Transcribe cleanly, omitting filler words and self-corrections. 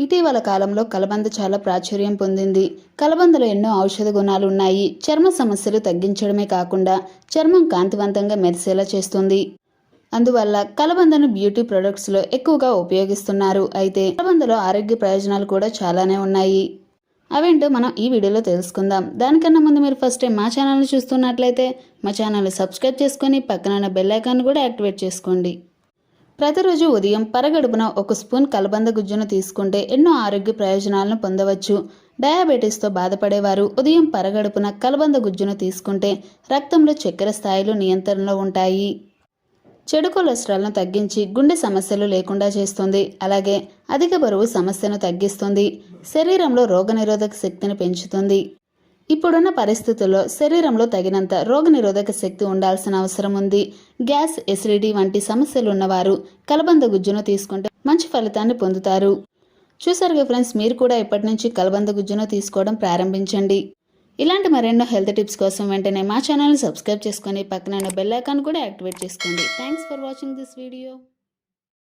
ఇటీవల కాలంలో కలబంద చాలా ప్రాచుర్యం పొందింది. కలబందలో ఎన్నో ఔషధ గుణాలు ఉన్నాయి. చర్మ సమస్యలు తగ్గించడమే కాకుండా చర్మం కాంతివంతంగా మెరిసేలా చేస్తుంది. అందువల్ల కలబందను బ్యూటీ ప్రొడక్ట్స్లో ఎక్కువగా ఉపయోగిస్తున్నారు. అయితే కలబందలో ఆరోగ్య ప్రయోజనాలు కూడా చాలానే ఉన్నాయి. అవేంటో మనం ఈ వీడియోలో తెలుసుకుందాం. దానికన్నా ముందు మీరు ఫస్ట్ టైం మా ఛానల్ని చూస్తున్నట్లయితే మా ఛానల్ని సబ్స్క్రైబ్ చేసుకొని పక్కన ఉన్న బెల్ ఐకాన్ కూడా యాక్టివేట్ చేసుకోండి. ప్రతిరోజు ఉదయం పరగడుపున 1 స్పూన్ కలబంద గుజ్జును తీసుకుంటే ఎన్నో ఆరోగ్య ప్రయోజనాలను పొందవచ్చు. డయాబెటీస్తో బాధపడేవారు ఉదయం పరగడుపున కలబంద గుజ్జును తీసుకుంటే రక్తంలో చక్కెర స్థాయిలు నియంత్రణలో ఉంటాయి. చెడు కొలెస్ట్రాల్ను తగ్గించి గుండె సమస్యలు లేకుండా చేస్తుంది. అలాగే అధిక బరువు సమస్యను తగ్గిస్తుంది. శరీరంలో రోగనిరోధక శక్తిని పెంచుతుంది. ఇప్పుడున్న పరిస్థితుల్లో శరీరంలో తగినంత రోగనిరోధక శక్తి ఉండాల్సిన అవసరం ఉంది. గ్యాస్, ఎసిడిటీ వంటి సమస్యలు ఉన్నవారు కలబంద గుజ్జును తీసుకుంటే మంచి ఫలితాన్ని పొందుతారు. చూసారుగా ఫ్రెండ్స్, మీరు కూడా ఇప్పటి నుంచి కలబంద గుజ్జును తీసుకోవడం ప్రారంభించండి. ఇలాంటి మరెన్నో హెల్త్ టిప్స్ కోసం వెంటనే మా ఛానల్ని సబ్స్క్రైబ్ చేసుకొని పక్కన బెల్ ఐకాన్ కూడా యాక్టివేట్ చేసుకోండి. Thanks for watching this video.